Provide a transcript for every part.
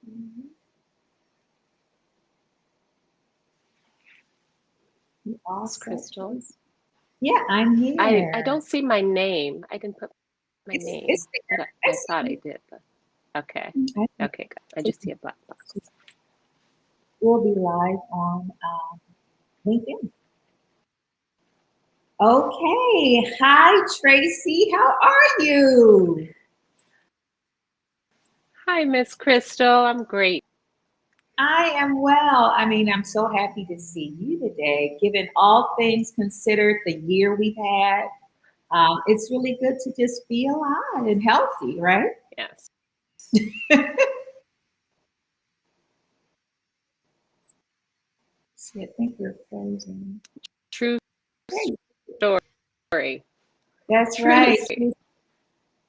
Mhm. You all It's set, Crystal. Tracy? Yeah, I'm I here. don't see my name. I didn't put my It's name, but there. I I see thought I you. did. But okay, I think okay, good. I just see a black box. we'll be live on LinkedIn. Okay. Hi, Tracy. How are you? Hi, Miss Crystal. I'm great. I am well. I mean, I'm so happy to see you today. Given all things considered, the year we've had, it's really good to just be alive and healthy, right? Yes, See, I think we're frozen. true There you story. That's True right. story.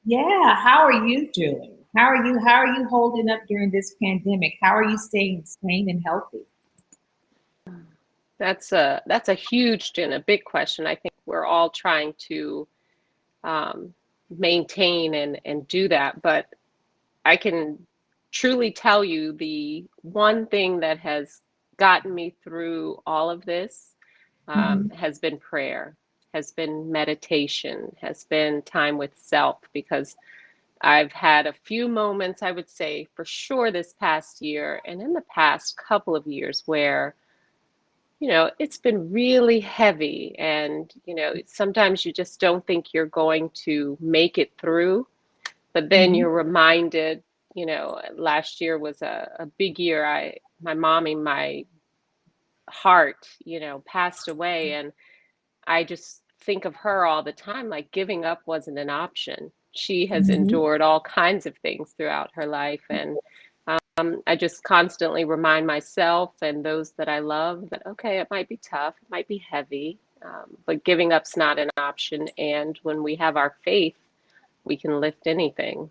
Yeah. How are you doing? How are you holding up during this pandemic? How are you staying sane and healthy? That's a huge and a big question. I think we're all trying to um, maintain and do that, but I can truly tell you the one thing that has gotten me through all of this Hmm. has been prayer, has been meditation, has been time with self, because I've had a few moments, I would say for sure this past year and in the past couple of years, where it's been really heavy, and sometimes you just don't think you're going to make it through, but then Hmm. you're reminded. Last year was a big year. My mom in my heart, passed away, and I just think of her all the time, like giving up wasn't an option. She has Hmm. endured all kinds of things throughout her life, and I just constantly remind myself and those that I love that, okay, it might be tough, it might be heavy, but giving up's not an option. And when we have our faith, we can lift anything.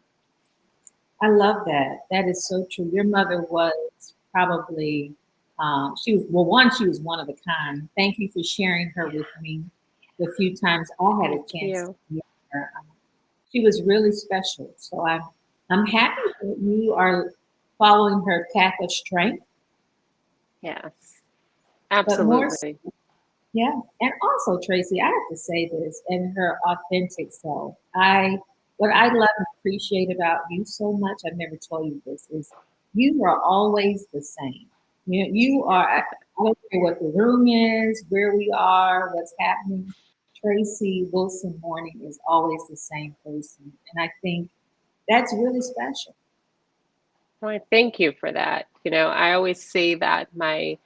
I love that. That is so true. Your mother was probably, she was, well, one, she was one of a kind. Thank you for sharing her with me the few times I had a Thank chance to you. meet her. She was really special. So I'm happy that you are following her path of strength, Yes, but more, absolutely. yeah. And also, Tracy, I have to say this, and her authentic self. What I love and appreciate about you so much, I've never told you this, is you are always the same. You are, I don't care what the room is, where we are, what's happening. Tracy Wilson Mourning is always the same person. And I think that's really special. Well, I thank you for that. I always say that my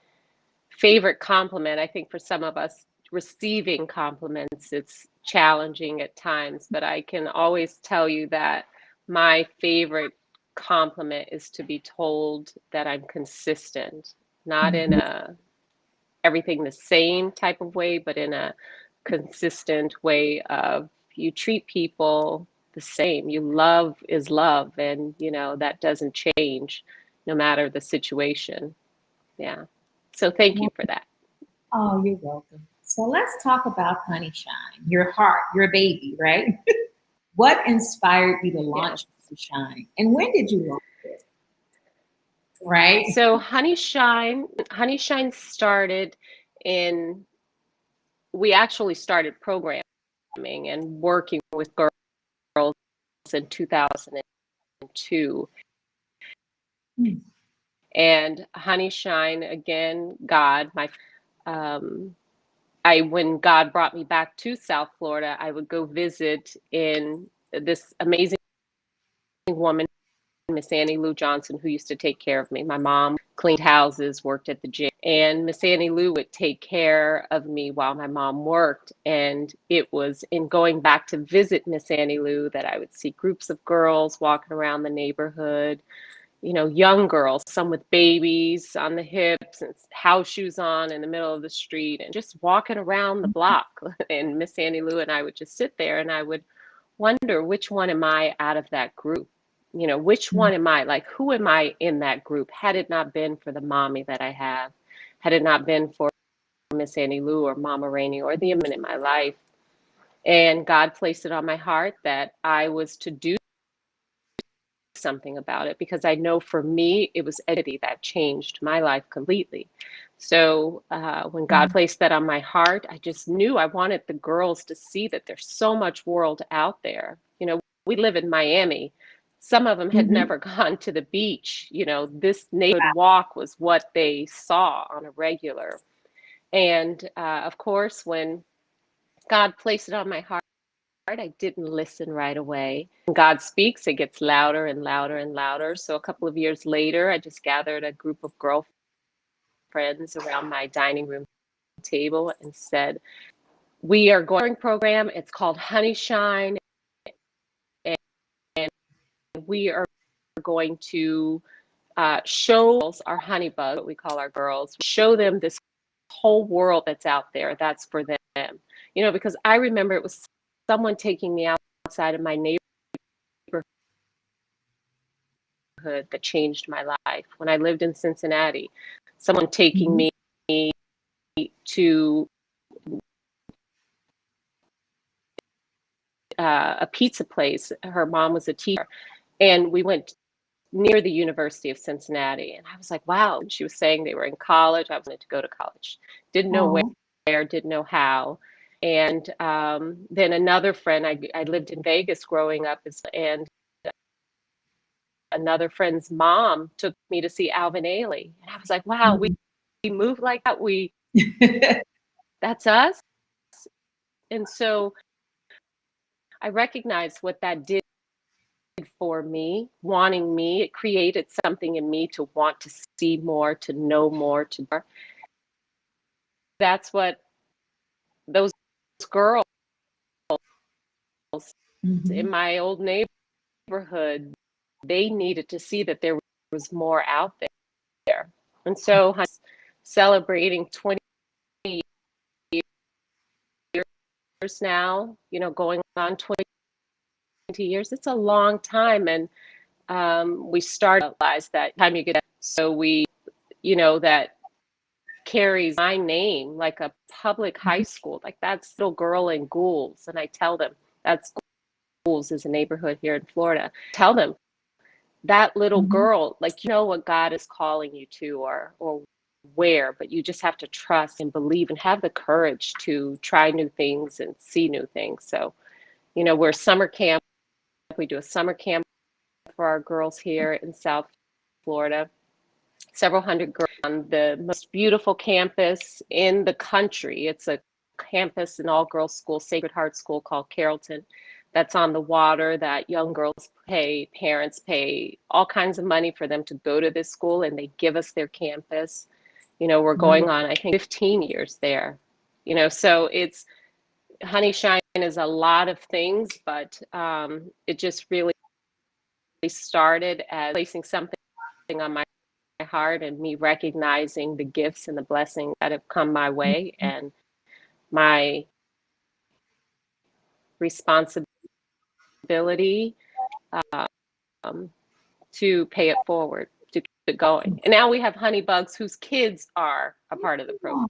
favorite compliment, I think for some of us, receiving compliments, it's challenging at times, but I can always tell you that my favorite compliment is to be told that I'm consistent, not in Mhm. a everything the same type of way, but in a consistent way of you treat people the same. You love is love, and that doesn't change no matter the situation. Yeah. So thank you for that. Oh, you're welcome. So let's talk about Honey Shine, your heart, your baby, right? What inspired you to Yes. launch Honey Shine? And when did you launch it? Right? So Honey Shine started in we actually started programming and working with girls in 2002. Hmm. And Honey Shine, again, God, my I when God brought me back to South Florida, I would go visit in this amazing woman, Miss Annie Lou Johnson, who used to take care of me. My mom cleaned houses, worked at the gym, and Miss Annie Lou would take care of me while my mom worked. And it was in going back to visit Miss Annie Lou that I would see groups of girls walking around the neighborhood, young girls, some with babies on the hips and house shoes on in the middle of the street and just walking around the block. And Miss Annie Lou and I would just sit there, and I would wonder, which one am I out of that group? Which one am I? Like, who am I in that group? Had it not been for the mommy that I have, had it not been for Miss Annie Lou or Mama Rainey or the women in my life, and God placed it on my heart that I was to do something about it, because I know for me, it was education that changed my life completely. So when God placed that on my heart, I just knew I wanted the girls to see that there's so much world out there. You know, we live in Miami. Some of them had never gone to the beach. You know, this neighborhood walk was what they saw on a regular. And of course, when God placed it on my heart, I didn't listen right away. When God speaks, it gets louder and louder and louder. So a couple of years later, I just gathered a group of girlfriends around my dining room table and said, we are going to a program. It's called Honey Shine. And we are going to show our honey bug, what we call our girls, show them this whole world that's out there. That's for them. You know, because I remember it was someone taking me outside of my neighborhood that changed my life. When I lived in Cincinnati, someone taking me to a pizza place. Her mom was a teacher, and we went near the University of Cincinnati. And I was like, wow. And she was saying they were in college. I wanted to go to college. Didn't know where, didn't know how. And then another friend, I lived in Vegas growing up, and another friend's mom took me to see Alvin Ailey. And I was like, wow, we move like that. That's us. And so I recognized what that did for me, wanting me. It created something in me to want to see more, to know more, to. That's what those girls in my old neighborhood, they needed to see that there was more out there. And so I'm celebrating 20 years now, you know, going on 20 years. It's a long time. And we started to realize that time you get, so we, you know, that carries my name, like a public high school, like that's Little Girl in Goulds. And I tell them, that's Goulds is a neighborhood here in Florida. Tell them that little girl, like, you know what God is calling you to, or where, but you just have to trust and believe and have the courage to try new things and see new things. So, you know, we're summer camp. We do a summer camp for our girls here in South Florida. Several hundred girls on the most beautiful campus in the country. It's a campus, an all-girls school, Sacred Heart School called Carrollton, that's on the water, that young girls pay, parents pay all kinds of money for them to go to this school, and they give us their campus. You know, we're going on, I think, 15 years there. You know, so it's, Honey Shine is a lot of things, but it just really started as placing something on my heart and me recognizing the gifts and the blessings that have come my way, and my responsibility to pay it forward, to keep it going. And now we have honey bugs whose kids are a part of the program.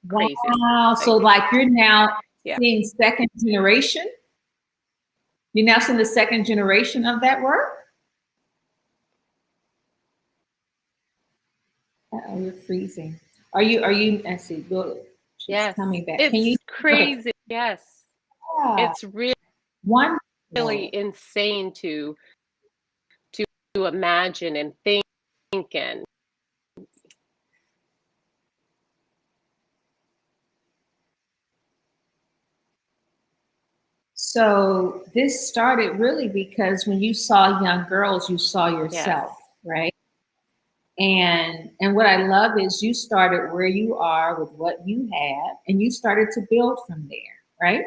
Crazy. Wow. So like you're now seeing second generation? You're now seeing the second generation of that work? Uh-oh, you're freezing. Are you, let's see, she's coming back. It's Can you crazy. Yes. Yeah. It's really insane to imagine and think and so this started really because when you saw young girls, you saw yourself, right? And what I love is you started where you are with what you had, and you started to build from there, right?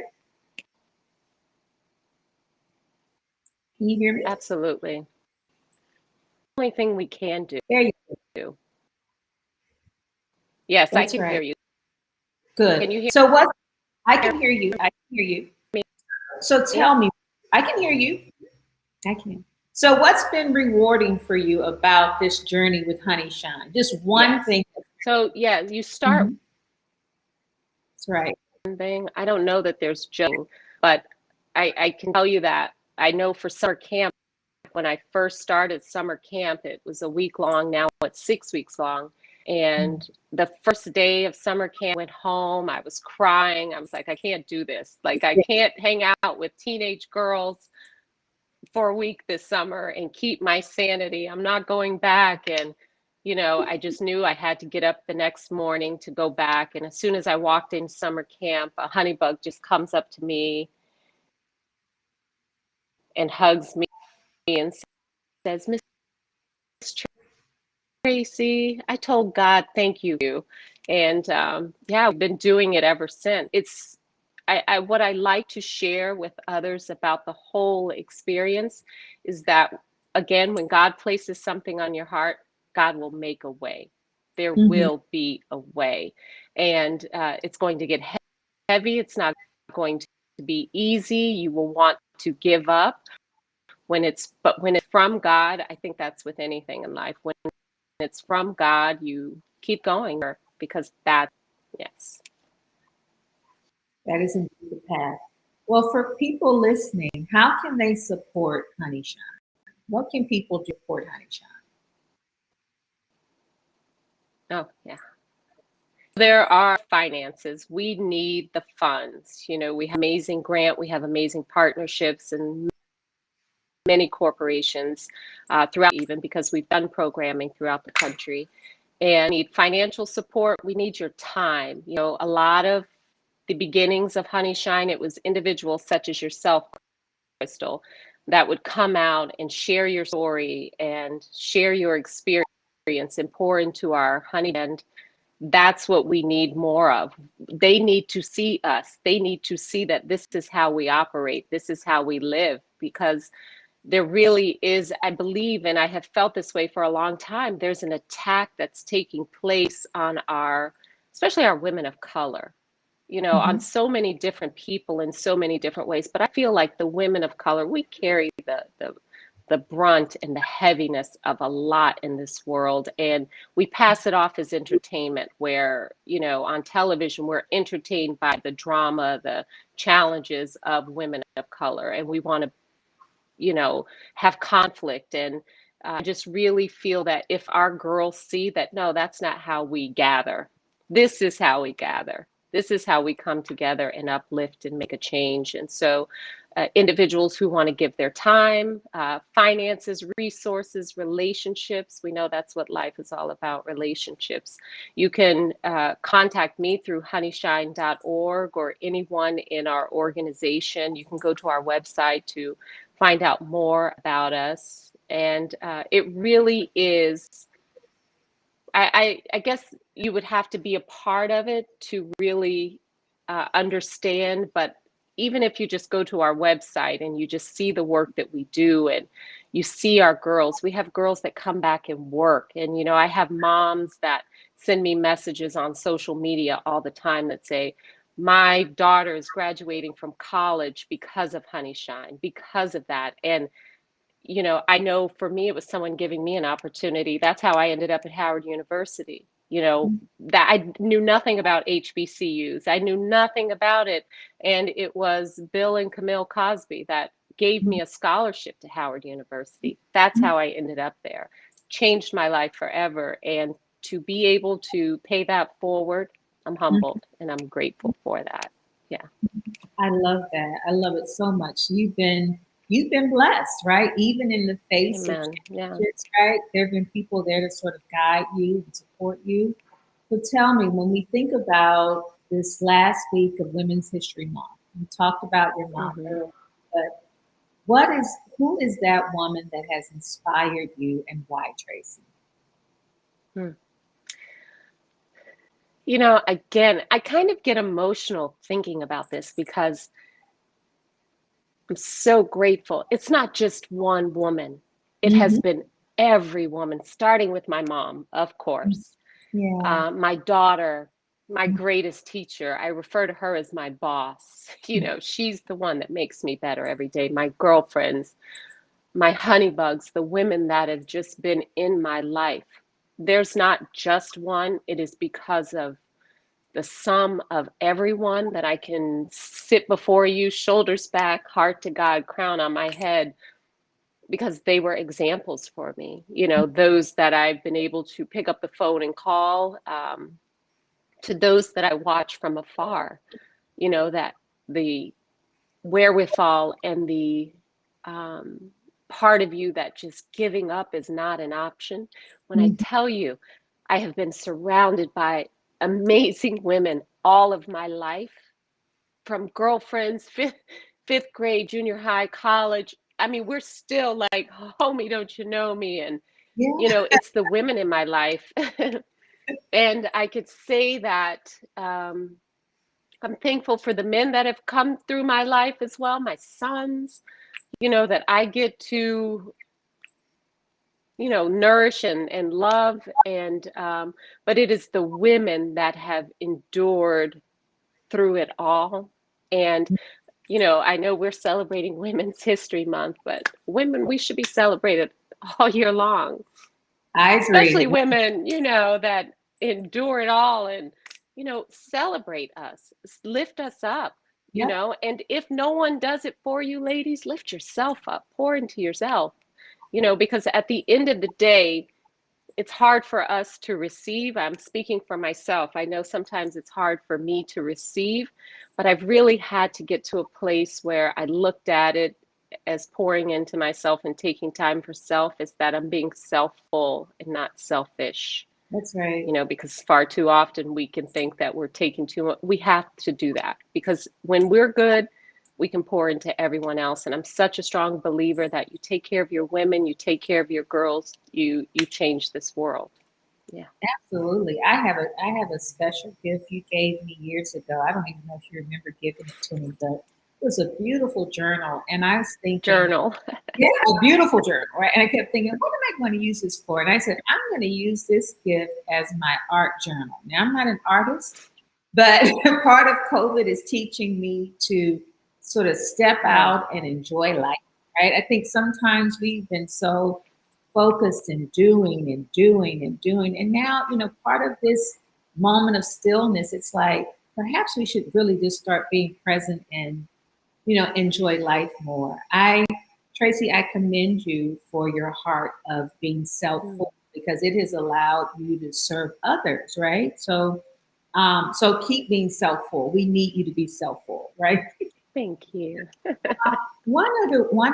Can you hear me? Absolutely. The only thing we can do. There you go. Yes, I can hear you. Good. Can you hear? So what? I can hear you. I can hear you. So tell me, I can hear you. I can. So what's been rewarding for you about this journey with Honey Shine? Just one thing. So you start. That's right. Thing. I don't know that there's joking, but I can tell you that I know for summer camp when I first started summer camp, it was a week long. Now it's 6 weeks long. And the first day of summer camp, I went home. I was crying. I was like, I can't do this. Like, I can't hang out with teenage girls for a week this summer and keep my sanity. I'm not going back. And, you know, I just knew I had to get up the next morning to go back. And as soon as I walked in summer camp, a honey bug just comes up to me and hugs me and says, Miss Tracy, I told God, thank you. And yeah, I've been doing it ever since. It's what I like to share with others about the whole experience is that, again, when God places something on your heart, God will make a way. There will be a way. And it's going to get heavy. It's not going to be easy. You will want to give up but when it's from God, I think that's with anything in life. When it's from God, you keep going because yes. That is indeed the path. Well, for people listening, how can they support Honey Shine? What can people do to support Honey Shine? Oh, yeah. There are finances. We need the funds. You know, we have amazing grant, we have amazing partnerships and many corporations throughout, even because we've done programming throughout the country. And we need financial support. We need your time. You know, a lot of the beginnings of Honey Shine, it was individuals such as yourself, Crystal, that would come out and share your story and share your experience and pour into our honey. And that's what we need more of. They need to see us. They need to see that this is how we operate. This is how we live, because there really is, I believe, and I have felt this way for a long time, there's an attack that's taking place on especially our women of color, you know, on so many different people in so many different ways. But I feel like the women of color, we carry the brunt and the heaviness of a lot in this world. And we pass it off as entertainment, where, you know, on television, we're entertained by the drama, the challenges of women of color. And we want to, you know, have conflict. And just really feel that if our girls see that, no, that's not how we gather. This is how we gather. This is how we come together and uplift and make a change. And so individuals who want to give their time, finances, resources, relationships, we know that's what life is all about, relationships. You can contact me through honeyshine.org or anyone in our organization. You can go to our website to find out more about us. And it really is, I guess you would have to be a part of it to really understand. But even if you just go to our website and you just see the work that we do, and you see our girls, we have girls that come back and work. And, you know, I have moms that send me messages on social media all the time that say, my daughter is graduating from college because of Honey Shine, because of that. And, you know, I know for me, it was someone giving me an opportunity. That's how I ended up at Howard University. You know, that I knew nothing about HBCUs. I knew nothing about it. And it was Bill and Camille Cosby that gave me a scholarship to Howard University. That's how I ended up there. Changed my life forever. And to be able to pay that forward, I'm humbled and I'm grateful for that. Yeah. I love that. I love it so much. You've been blessed, right? Even in the face of challenges, right? There have been people there to sort of guide you and support you. So tell me, when we think about this last week of Women's History Month, you talked about your mom earlier, but who is that woman that has inspired you, and why, Tracy? You know, again, I kind of get emotional thinking about this because I'm so grateful. It's not just one woman. It has been every woman, starting with my mom, of course. My daughter, my greatest teacher. I refer to her as my boss. You know, she's the one that makes me better every day. My girlfriends, my honey bugs, the women that have just been in my life. There's not just one. It is because of the sum of everyone that I can sit before you, shoulders back, heart to God, crown on my head, because they were examples for me, those that I've been able to pick up the phone and call, to those that I watch from afar, that the wherewithal and the part of you that just giving up is not an option. When I tell you, I have been surrounded by amazing women all of my life, from girlfriends, fifth grade, junior high, college. I mean, we're still like, homie, don't you know me? And, it's the women in my life. And I could say that I'm thankful for the men that have come through my life as well, my sons, that I get to, nourish and love. And, but it is the women that have endured through it all. And, I know we're celebrating Women's History Month, but women, we should be celebrated all year long. I agree. Especially women, that endure it all and, celebrate us, lift us up, and if no one does it for you, ladies, lift yourself up, pour into yourself, because at the end of the day, it's hard for us to receive. I'm speaking for myself. I know sometimes it's hard for me to receive, but I've really had to get to a place where I looked at it as pouring into myself and taking time for self, is that I'm being self-full and not selfish. That's right. Because far too often we can think that we're taking too much. We have to do that, because when we're good, we can pour into everyone else. And I'm such a strong believer that you take care of your women, you take care of your girls, you change this world. Yeah. Absolutely. I have a special gift you gave me years ago. I don't even know if you remember giving it to me, but it was a beautiful journal. And I was thinking, Journal. yeah, a beautiful journal, right? And I kept thinking, what am I going to use this for? And I said, I'm going to use this gift as my art journal. Now, I'm not an artist, but part of COVID is teaching me to sort of step out and enjoy life, right? I think sometimes we've been so focused and doing and doing and doing. And now, part of this moment of stillness, it's like perhaps we should really just start being present and, enjoy life more. Tracy, I commend you for your heart of being self-full, because it has allowed you to serve others, right? So, so keep being self-full. We need you to be self-full, right? Thank you. One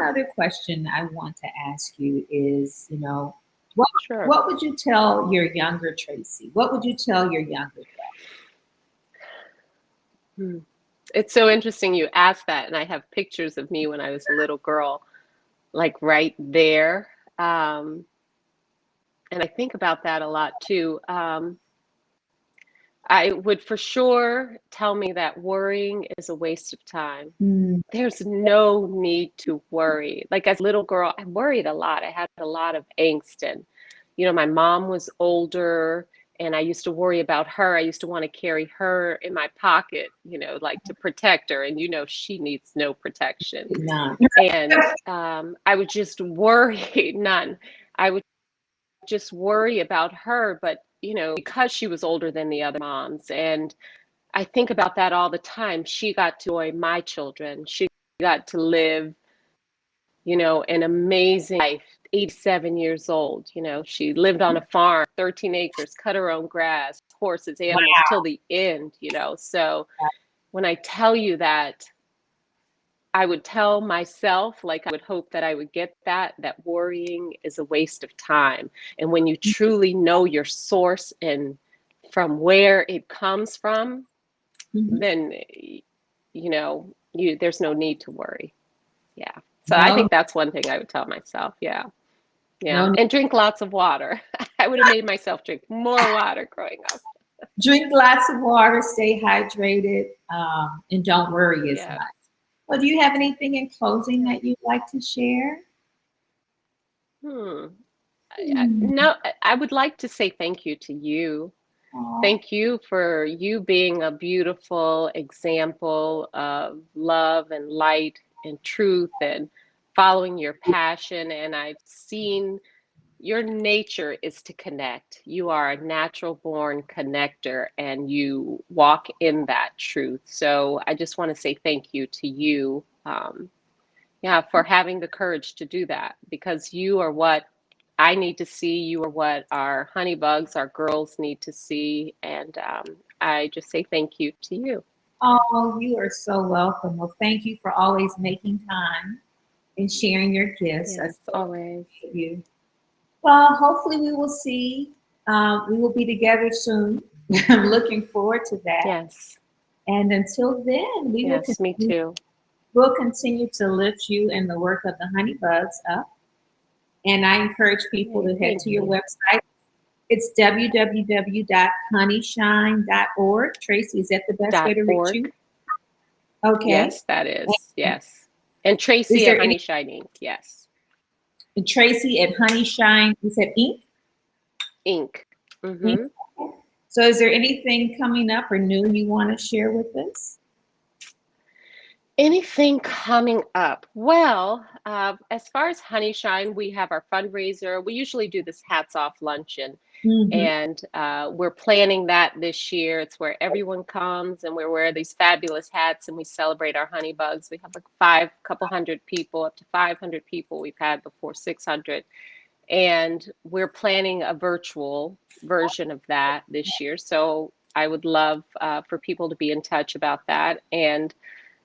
other question I want to ask you is, Sure. what would you tell your younger Tracy? What would you tell your younger self? It's so interesting you asked that, and I have pictures of me when I was a little girl, like right there. And I think about that a lot too. I would for sure tell me that worrying is a waste of time. There's no need to worry. Like as a little girl, I worried a lot. I had a lot of angst, and, my mom was older and I used to worry about her. I used to want to carry her in my pocket, like to protect her. And, she needs no protection. None. And I would just worry, none. I would just worry about her, but, because she was older than the other moms. And I think about that all the time. She got to enjoy my children. She got to live, an amazing life, 87 years old. She lived on a farm, 13 acres, cut her own grass, horses, animals, till the end, So when I tell you that, I would tell myself, like I would hope that I would get that worrying is a waste of time. And when you truly know your source and from where it comes from, then, there's no need to worry. Yeah. So I think that's one thing I would tell myself. Yeah. Yeah. And drink lots of water. I would have made myself drink more water growing up. Drink lots of water, stay hydrated, and don't worry as much. Well, do you have anything in closing that you'd like to share? No, I would like to say thank you to you. Aww. Thank you for you being a beautiful example of love and light and truth and following your passion. And I've seen your nature is to connect. You are a natural born connector and you walk in that truth. So I just want to say thank you to you. Yeah, for having the courage to do that, because you are what I need to see. You are what our honey bugs, our girls need to see. And I just say thank you to you. Oh, you are so welcome. Well, thank you for always making time and sharing your gifts. I Yes, so always. appreciate you. Well, hopefully we will see. We will be together soon. I'm looking forward to that. Yes, And until then, yes, me too. we'll continue to lift you and the work of the honey bugs up. And I encourage people Hey, to head thank to your you. website. It's www.honeyshine.org. Tracy, is that the best way to reach .org. you? Okay. Yes, that is. Yes. And Is Tracy at there any Honey Shining. Yes. Tracy at Honey Shine? You said ink? Ink. Ink. Mm-hmm. So is there anything coming up or new you want to share with us? Anything coming up? Well, as far as Honey Shine, we have our fundraiser. We usually do this hats off luncheon, Mm-hmm. and we're planning that this year. It's where everyone comes and we wear these fabulous hats and we celebrate our honey bugs. We have like couple hundred people, up to 500 people. We've had before 600, and we're planning a virtual version of that this year. So I would love for people to be in touch about that. And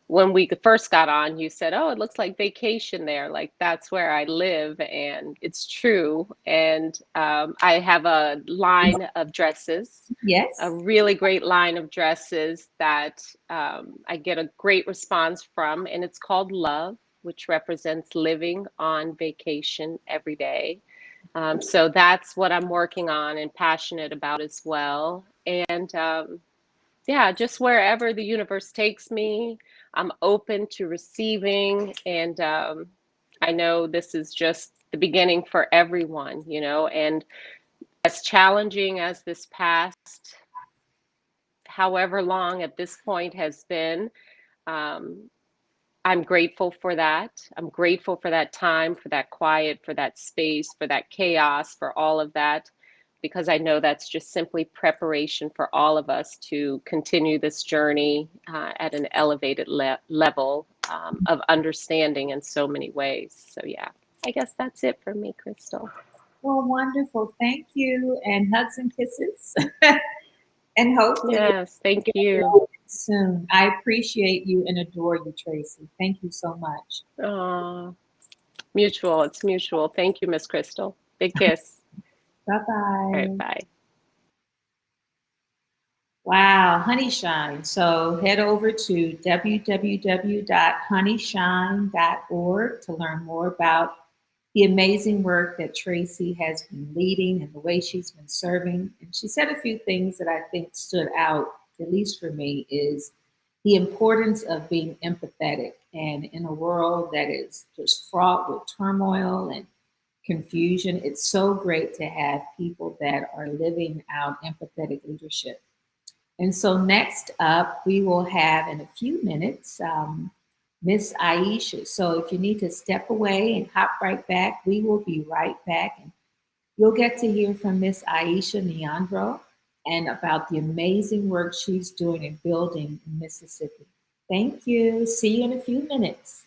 when we first got on, you said, "Oh, it looks like vacation there. Like that's where I live," and it's true. And I have a line of dresses, a Yes. really great line of dresses that I get a great response from, and it's called Love, which represents living on vacation every day. So that's what I'm working on and passionate about as well. And yeah, just wherever the universe takes me, I'm open to receiving. And I know this is just the beginning for everyone, you know, and as challenging as this past, however long at this point has been, um, I'm grateful for that. I'm grateful for that time, for that quiet, for that space, for that chaos, for all of that, because I know that's just simply preparation for all of us to continue this journey at an elevated level of understanding in so many ways. So, yeah, I guess that's it for me, Crystal. Well, wonderful. Thank you. And hugs and kisses. And hopefully we'll Yes, thank get you. together soon. I appreciate you and adore you, Tracy. Thank you so much. Mutual. It's mutual. Thank you, Miss Crystal. Big kiss. Bye All right, bye. bye. Wow, Honeyshine. So head over to www.honeyshine.org to learn more about the amazing work that Tracy has been leading and the way she's been serving. And she said a few things that I think stood out, at least for me, is the importance of being empathetic. And in a world that is just fraught with turmoil and confusion, it's so great to have people that are living out empathetic leadership. And so next up, we will have in a few minutes Miss Aisha. So if you need to step away and hop right back, we will be right back. And you'll get to hear from Miss Aisha Nyandoro and about the amazing work she's doing in building in Mississippi. Thank you. See you in a few minutes.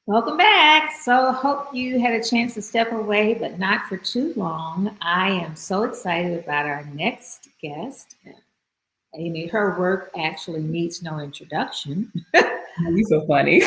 Welcome back. So, hope you had a chance to step away, but not for too long. I am so excited about our next guest. Amy, her work actually needs no introduction. You're so funny.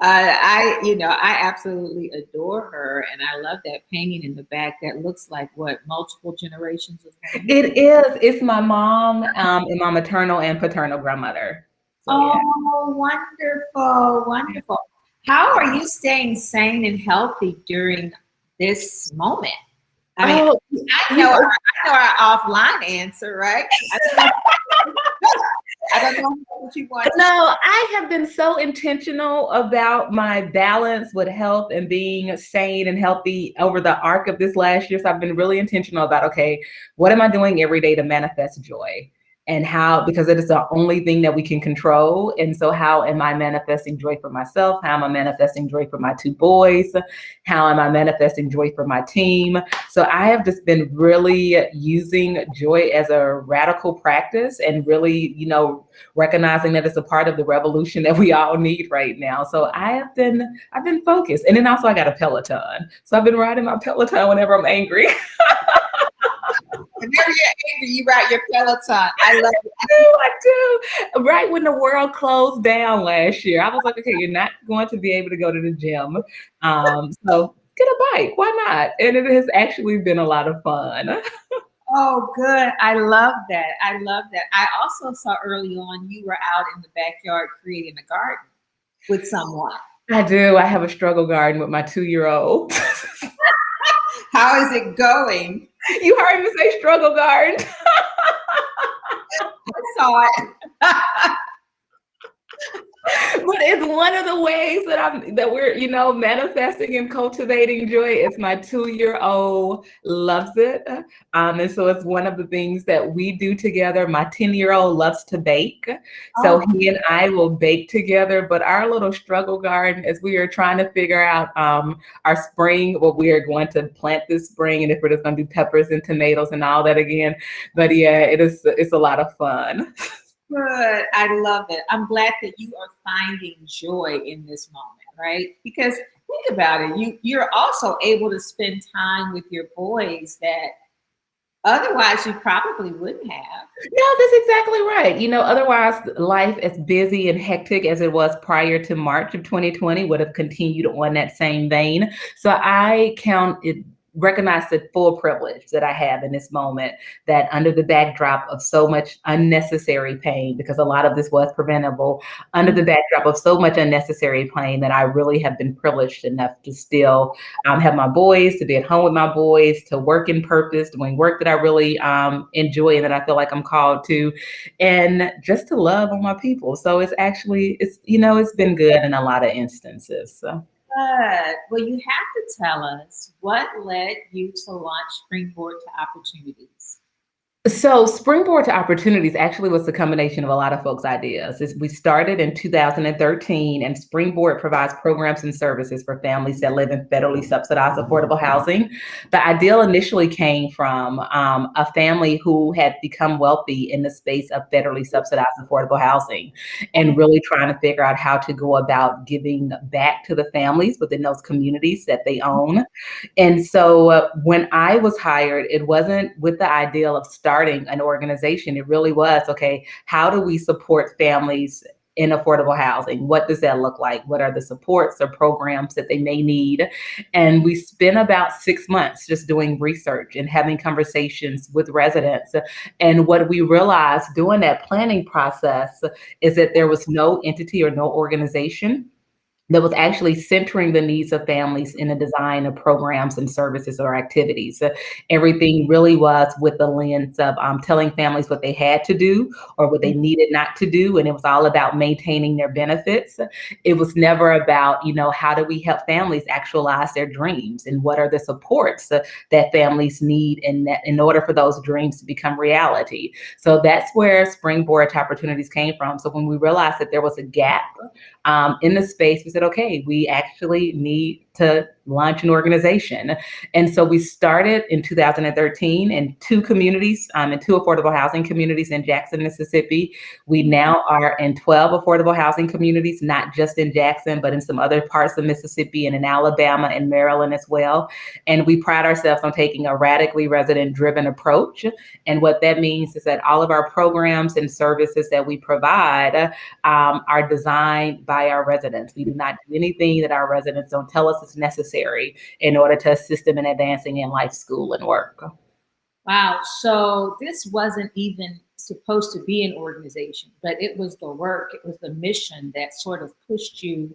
I absolutely adore her, and I love that painting in the back that looks like what multiple generations of women. It is. It's my mom and my maternal and paternal grandmother. So, yeah. Oh, wonderful, wonderful. How are you staying sane and healthy during this moment? I mean, Oh, I know our offline answer, right? I don't know what you want. no, I have been so intentional about my balance with health and being sane and healthy over the arc of this last year. So I've been really intentional about, okay, what am I doing every day to manifest joy? And how, because it is the only thing that we can control. And so how am I manifesting joy for myself? How am I manifesting joy for my two boys? How am I manifesting joy for my team? So I have just been really using joy as a radical practice and really, recognizing that it's a part of the revolution that we all need right now. So I've been focused. And then also I got a Peloton. So I've been riding my Peloton whenever I'm angry. Whenever you're angry, you ride your Peloton. I love it. I do. Right when the world closed down last year, I was like, okay, you're not going to be able to go to the gym. So get a bike. Why not? And it has actually been a lot of fun. Oh, good. I love that. I love that. I also saw early on you were out in the backyard creating a garden with someone. I do. I have a struggle garden with my 2-year-old. How is it going? You heard me say struggle garden. I saw it. But it's one of the ways that we're manifesting and cultivating joy. It's my 2-year-old loves it, and so it's one of the things that we do together. My 10-year-old loves to bake, so he and I will bake together. But our little struggle garden, as we are trying to figure out our spring, what we are going to plant this spring, and if we're just going to do peppers and tomatoes and all that again. But yeah, it's a lot of fun. Good. I love it. I'm glad that you are finding joy in this moment, right? Because think about it. You're also able to spend time with your boys that otherwise you probably wouldn't have. No, that's exactly right. Otherwise life as busy and hectic as it was prior to March of 2020 would have continued on that same vein. So I recognize the full privilege that I have in this moment, that under the backdrop of so much unnecessary pain, because a lot of this was preventable, under the backdrop of so much unnecessary pain, that I really have been privileged enough to still have my boys, to be at home with my boys, to work in purpose, doing work that I really enjoy and that I feel like I'm called to, and just to love on my people. So it's been good in a lot of instances. So. Good. Well, you have to tell us what led you to launch Springboard to Opportunities. So Springboard to Opportunities actually was the combination of a lot of folks' ideas. We started in 2013, and Springboard provides programs and services for families that live in federally subsidized affordable housing. The ideal initially came from a family who had become wealthy in the space of federally subsidized affordable housing, and really trying to figure out how to go about giving back to the families within those communities that they own. And so when I was hired, it wasn't with the ideal of starting an organization. It really was, okay, how do we support families in affordable housing? What does that look like? What are the supports or programs that they may need? And we spent about 6 months just doing research and having conversations with residents. And what we realized during that planning process is that there was no entity or no organization that was actually centering the needs of families in the design of programs and services or activities. Everything really was with the lens of telling families what they had to do or what they needed not to do. And it was all about maintaining their benefits. It was never about, how do we help families actualize their dreams, and what are the supports that families need in order for those dreams to become reality. So that's where Springboard to Opportunities came from. So when we realized that there was a gap in the space, we said, said, okay, we actually need to launch an organization. And so we started in 2013 in 2 communities, in 2 affordable housing communities in Jackson, Mississippi. We now are in 12 affordable housing communities, not just in Jackson, but in some other parts of Mississippi and in Alabama and Maryland as well. And we pride ourselves on taking a radically resident-driven approach. And what that means is that all of our programs and services that we provide are designed by our residents. We do not do anything that our residents don't tell us is necessary in order to assist them in advancing in life, school, and work. Wow. So this wasn't even supposed to be an organization, but it was the work, it was the mission that sort of pushed you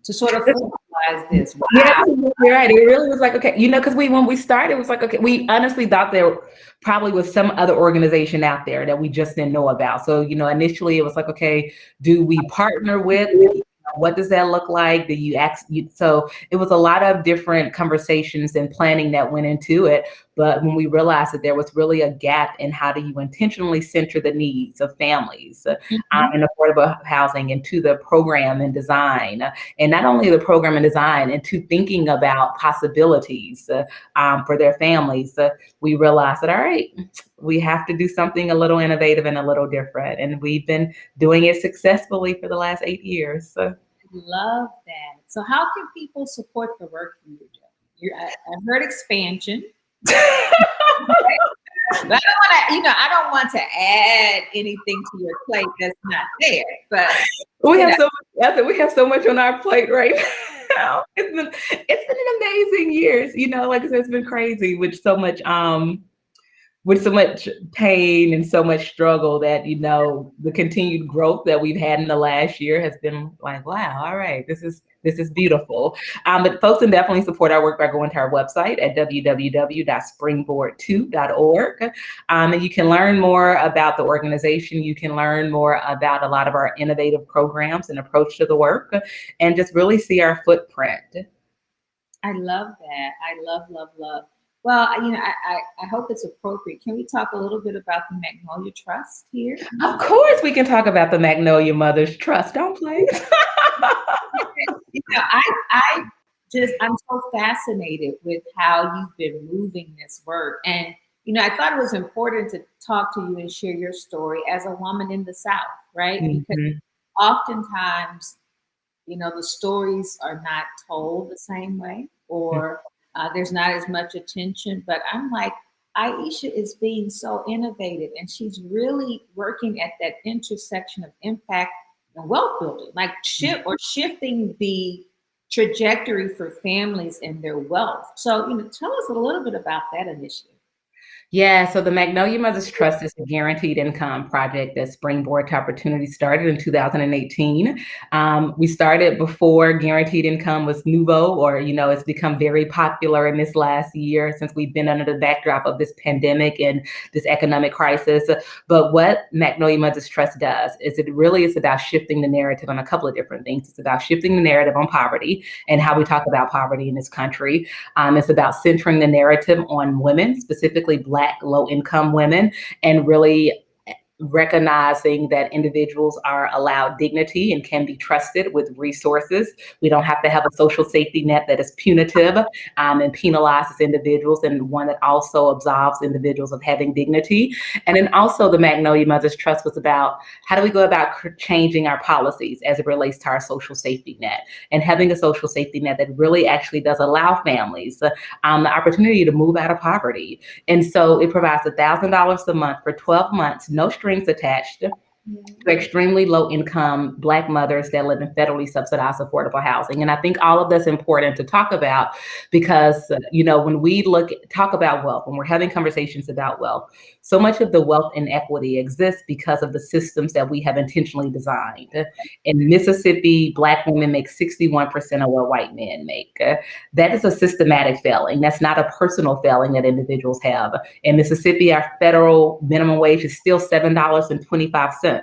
to sort of formalize this. Wow. Yeah, you're right. It really was like, okay, because when we started, it was like, okay, we honestly thought there probably was some other organization out there that we just didn't know about. So, initially it was like, okay, do we partner with? What does that look like? So it was a lot of different conversations and planning that went into it. But when we realized that there was really a gap in how do you intentionally center the needs of families in affordable housing into the program and design, and not only the program and design, into thinking about possibilities for their families, we realized that, all right, we have to do something a little innovative and a little different. And we've been doing it successfully for the last 8 years. I love that. So how can people support the work you do? I heard expansion. But I don't want to add anything to your plate that's not there. But we have so much on our plate right now. It's been an amazing years. Like I said, it's been crazy with so much pain and so much struggle that, the continued growth that we've had in the last year has been like, wow, all right, this is beautiful. But folks can definitely support our work by going to our website at www.springboard2.org. And you can learn more about the organization. You can learn more about a lot of our innovative programs and approach to the work, and just really see our footprint. I love that. I love. Well, I hope it's appropriate. Can we talk a little bit about the Magnolia Trust here? Of course, we can talk about the Magnolia Mothers Trust. Don't play. I'm so fascinated with how you've been moving this work. And, I thought it was important to talk to you and share your story as a woman in the South, right? Because oftentimes, the stories are not told the same way, or there's not as much attention. But I'm like, Aisha is being so innovative, and she's really working at that intersection of impact and wealth building, like shifting the trajectory for families and their wealth. So, tell us a little bit about that initiative. Yeah, so the Magnolia Mothers Trust is a guaranteed income project that Springboard to Opportunity started in 2018. We started before guaranteed income was nouveau, or, it's become very popular in this last year since we've been under the backdrop of this pandemic and this economic crisis. But what Magnolia Mothers Trust does is it really is about shifting the narrative on a couple of different things. It's about shifting the narrative on poverty and how we talk about poverty in this country. It's about centering the narrative on women, specifically Black low-income women, and really recognizing that individuals are allowed dignity and can be trusted with resources. We don't have to have a social safety net that is punitive and penalizes individuals, and one that also absolves individuals of having dignity. And then also the Magnolia Mothers Trust was about how do we go about changing our policies as it relates to our social safety net, and having a social safety net that really actually does allow families the opportunity to move out of poverty. And so it provides $1,000 a month for 12 months, no strings attached, to extremely low income Black mothers that live in federally subsidized affordable housing. And I think all of that's important to talk about because, when we talk about wealth, when we're having conversations about wealth, so much of the wealth inequity exists because of the systems that we have intentionally designed. In Mississippi, Black women make 61% of what white men make. That is a systematic failing. That's not a personal failing that individuals have. In Mississippi, our federal minimum wage is still $7.25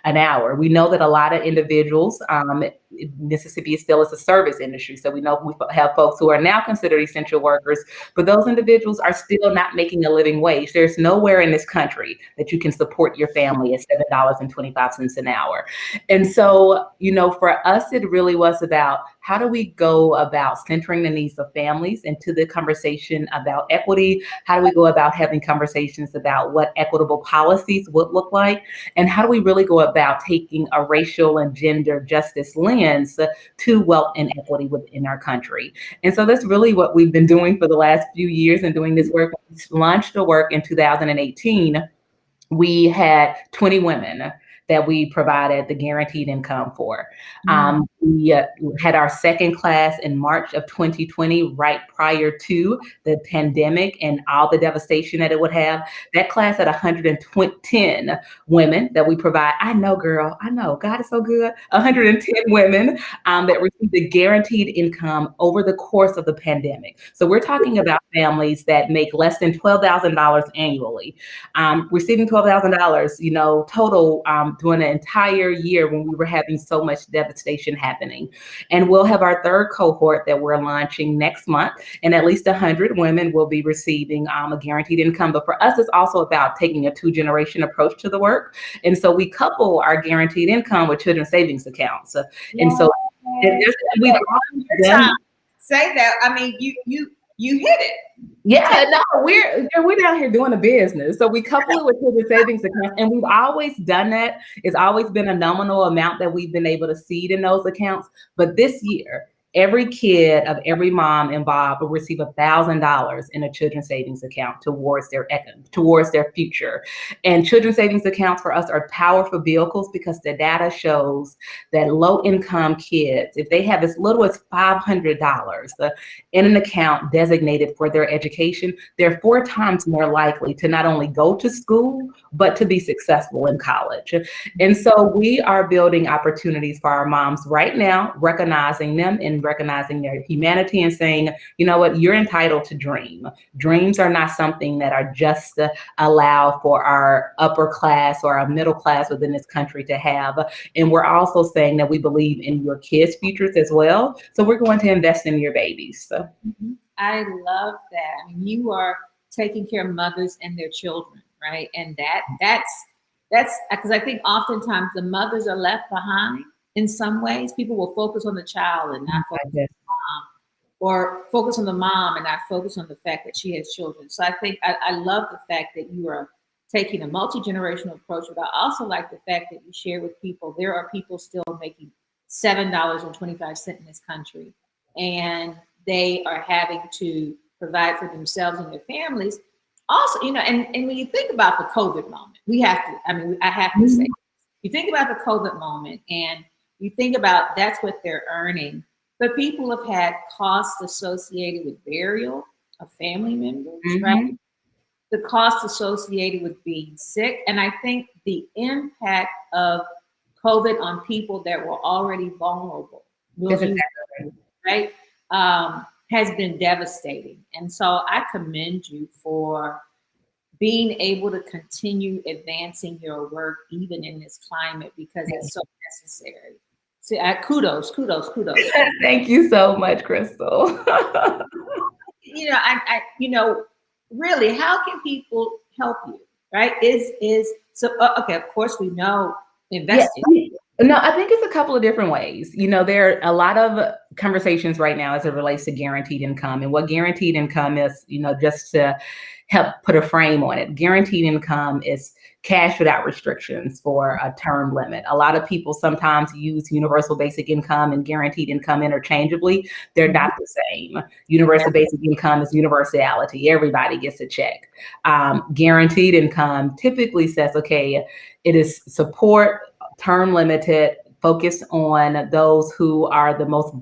an hour. We know that a lot of individuals Mississippi is still a service industry. So we know we have folks who are now considered essential workers, but those individuals are still not making a living wage. There's nowhere in this country that you can support your family at $7.25 an hour. And so, for us, it really was about how do we go about centering the needs of families into the conversation about equity? How do we go about having conversations about what equitable policies would look like? And how do we really go about taking a racial and gender justice lens to wealth and equity within our country? And so that's really what we've been doing for the last few years and doing this work. We launched the work in 2018. We had 20 women that we provided the guaranteed income for. We had our second class in March of 2020, right prior to the pandemic and all the devastation that it would have. That class had 110 women that we provide. I know, girl, I know, God is so good. 110 women that received the guaranteed income over the course of the pandemic. So we're talking about families that make less than $12,000 annually, receiving $12,000, total during the entire year when we were having so much devastation happening. And we'll have our third cohort that we're launching next month, and at least 100 women will be receiving a guaranteed income. But for us, it's also about taking a 2-generation approach to the work. And so we couple our guaranteed income with children's savings accounts. And so we've done. Say that. I mean, you hit it. Yeah, no, we're down here doing the business. So we couple it with children's savings accounts, and we've always done that. It's always been a nominal amount that we've been able to seed in those accounts. But this year, every kid of every mom involved will receive $1,000 in a children's savings account towards their future. And children's savings accounts for us are powerful vehicles because the data shows that low-income kids, if they have as little as $500 in an account designated for their education, they're 4 times more likely to not only go to school, but to be successful in college. And so we are building opportunities for our moms right now, recognizing them and recognizing their humanity and saying, you know what, you're entitled to dream. Dreams are not something that are just allowed for our upper class or our middle class within this country to have. And we're also saying that we believe in your kids' futures as well. So we're going to invest in your babies. So. I love that. I mean, you are taking care of mothers and their children, right? And that's because I think oftentimes the mothers are left behind. In some ways, people will focus on the child and not focus on the mom, or focus on the mom and not focus on the fact that she has children. So I think I love the fact that you are taking a multi-generational approach, but I also like the fact that you share with people, there are people still making $7.25 in this country, and they are having to provide for themselves and their families. Also, and when you think about the COVID moment, I have to say, you think about the COVID moment and you think about that's what they're earning, but people have had costs associated with burial of family members, right? The costs associated with being sick. And I think the impact of COVID on people that were already vulnerable, right, has been devastating. And so I commend you for being able to continue advancing your work even in this climate, because it's so necessary. So kudos. Thank you so much, Crystal. Really, how can people help you? Right? Okay. Of course, we know investing. Yeah. No, I think it's a couple of different ways. There are a lot of conversations right now as it relates to guaranteed income, and what guaranteed income is. Just to help put a frame on it, guaranteed income is cash without restrictions for a term limit. A lot of people sometimes use universal basic income and guaranteed income interchangeably. They're not the same. Universal basic income is universality. Everybody gets a check. Guaranteed income typically says, okay, it is support, term limited, focused on those who are the most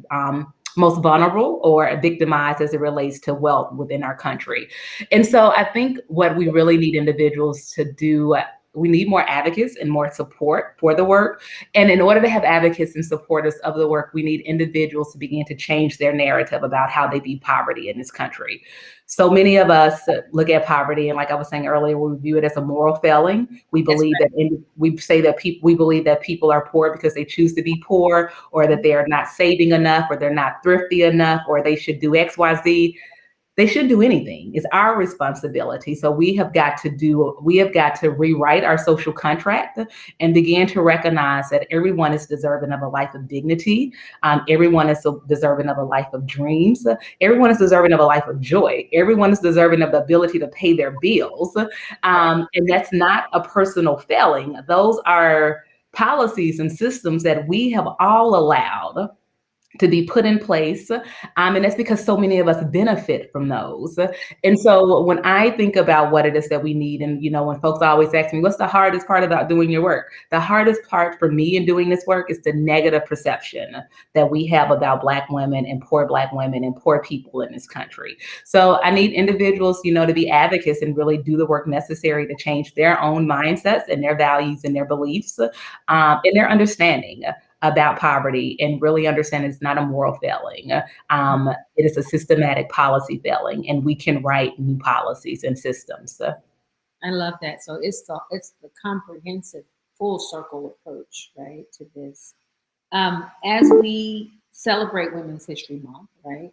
vulnerable or victimized as it relates to wealth within our country. And so I think what we really need individuals to do we need more advocates and more support for the work. And in order to have advocates and supporters of the work, we need individuals to begin to change their narrative about how they view poverty in this country. So many of us look at poverty, and like I was saying earlier, we view it as a moral failing. We believe we believe that people are poor because they choose to be poor, or that they are not saving enough, or they're not thrifty enough, or they should do X, Y, Z. They shouldn't do anything. It's our responsibility. So we have got to rewrite our social contract and begin to recognize that everyone is deserving of a life of dignity. Everyone is deserving of a life of dreams. Everyone is deserving of a life of joy. Everyone is deserving of the ability to pay their bills. And that's not a personal failing. Those are policies and systems that we have all allowed to be put in place. And that's because so many of us benefit from those. And so when I think about what it is that we need, and when folks always ask me, what's the hardest part about doing your work? The hardest part for me in doing this work is the negative perception that we have about Black women and poor people in this country. So I need individuals, to be advocates and really do the work necessary to change their own mindsets and their values and their beliefs, and their understanding about poverty, and really understand it's not a moral failing. It is a systematic policy failing, and we can write new policies and systems. I love that. So it's the comprehensive, full circle approach, right, to this. As we celebrate Women's History Month, right?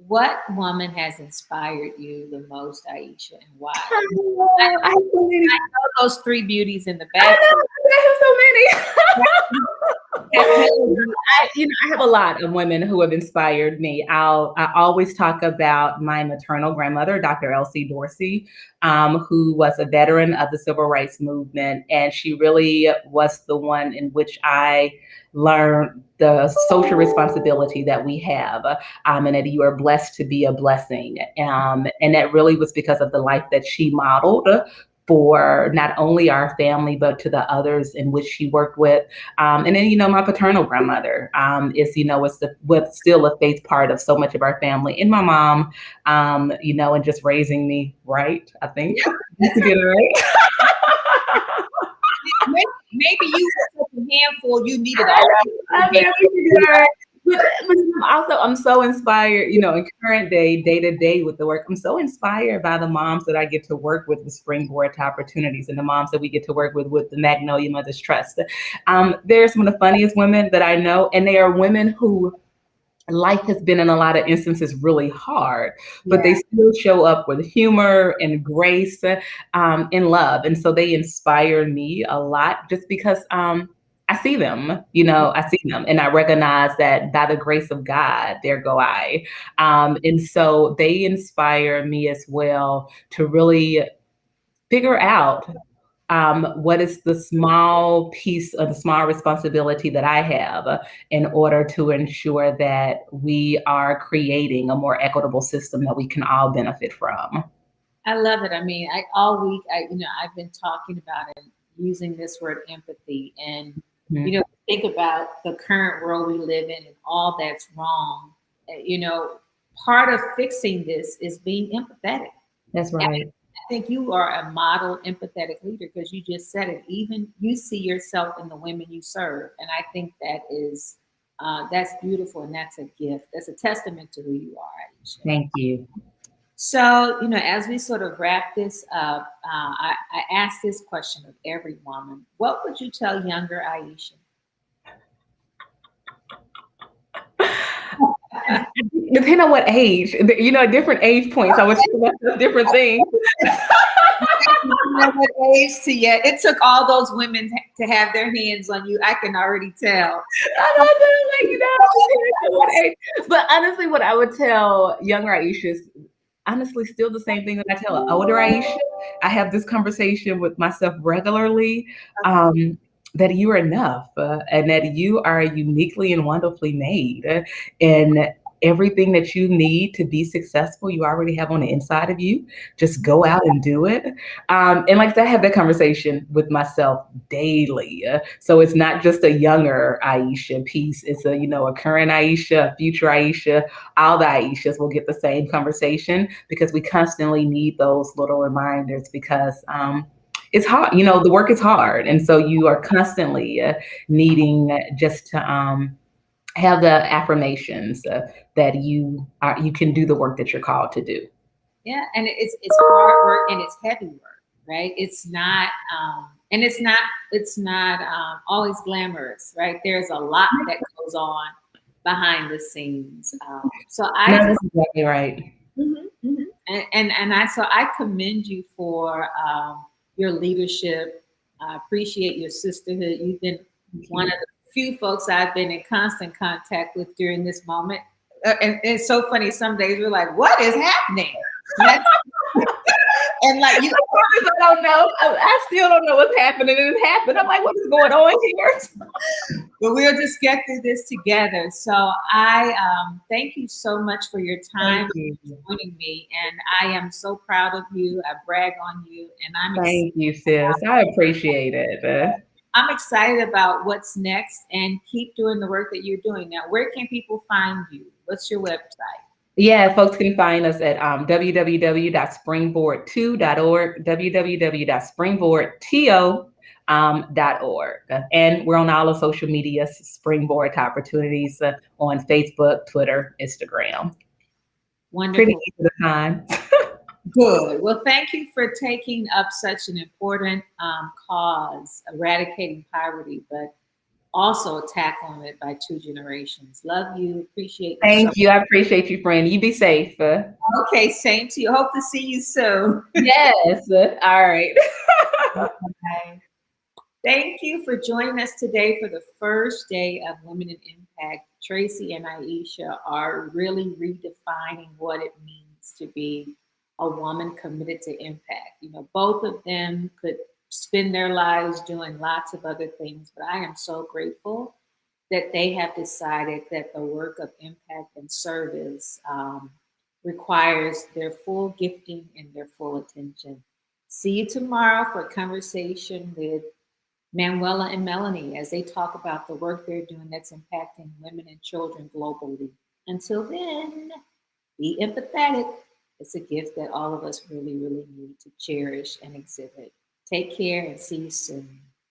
What woman has inspired you the most, Aisha, and why? I know those three beauties in the back. I have so many. I have a lot of women who have inspired me. I always talk about my maternal grandmother, Dr. Elsie Dorsey, who was a veteran of the Civil Rights Movement. And she really was the one in which I learned the social responsibility that we have, and that you are blessed to be a blessing. And that really was because of the life that she modeled for not only our family, but to the others in which she worked with. And then, my paternal grandmother is still a faith part of so much of our family. And my mom, and just raising me right, I think. That's get it right. Maybe you were such a handful, you needed all. But also, I'm so inspired, in current day to day with the work. I'm so inspired by the moms that I get to work with Springboard to Opportunities, and the moms that we get to work with the Magnolia Trust. They're some of the funniest women that I know, and they are women who life has been in a lot of instances really hard, but they still show up with humor and grace, and love. And so they inspire me a lot just because I see them, and I recognize that by the grace of God, there go I. And so they inspire me as well to really figure out what is the small piece of the small responsibility that I have in order to ensure that we are creating a more equitable system that we can all benefit from. I love it. I mean, all week, I've been talking about it, using this word empathy, and think about the current world we live in and all that's wrong. Part of fixing this is being empathetic. That's right. And I think you are a model empathetic leader, because you just said it. Even you see yourself in the women you serve, and I think that is that's beautiful, and that's a gift. That's a testament to who you are, Aisha. Thank you. So, as we sort of wrap this up, I ask this question of every woman. What would you tell younger Aisha? Depending on what age, different age points, I would say that's a different thing. What age to yet? It took all those women to have their hands on you. I can already tell. But honestly, what I would tell younger Aisha is honestly still the same thing that I tell older Aisha. I have this conversation with myself regularly, that you are enough, and that you are uniquely and wonderfully made, and everything that you need to be successful, you already have on the inside of you. Just go out and do it. And like I have that conversation with myself daily. So it's not just a younger Aisha piece. It's a current Aisha, a future Aisha. All the Aishas will get the same conversation, because we constantly need those little reminders, because it's hard. You know, the work is hard. And so you are constantly needing just to have the affirmations that you can do the work that you're called to do. Yeah, and it's hard work and it's heavy work, right? It's not and it's not always glamorous, right? There's a lot that goes on behind the scenes. So I No, just that's exactly right. so I commend you for your leadership. I appreciate your sisterhood. You've been one of the few folks I've been in constant contact with during this moment. And it's so funny. Some days we're like, "What is happening?" And like you, I don't know. I still don't know what's happening. It happened. I'm like, what is going on here? But we'll just get through this together. So I thank you so much for your time joining me, and I am so proud of you. I brag on you, and Thank you, sis. I appreciate it. I'm excited about what's next, and keep doing the work that you're doing. Now, where can people find you? What's your website? Yeah, folks can find us at www.springboard2.org, www.springboardto.org. And we're on all the social media, Springboard to Opportunities on Facebook, Twitter, Instagram. Wonderful. Pretty easy to find. Good. Well, thank you for taking up such an important cause, eradicating poverty, but also tackling it by 2 generations. Love you. Appreciate you. Thank you. I appreciate you, friend. You be safe. Okay, same to you. Hope to see you soon. Yes. All right. Okay. Thank you for joining us today for the first day of Women in Impact. Tracy and Aisha are really redefining what it means to be a woman committed to impact. You know, both of them could spend their lives doing lots of other things, but I am so grateful that they have decided that the work of impact and service requires their full gifting and their full attention. See you tomorrow for a conversation with Manuela and Melanie as they talk about the work they're doing that's impacting women and children globally. Until then, be empathetic. It's a gift that all of us really, really need to cherish and exhibit. Take care and see you soon.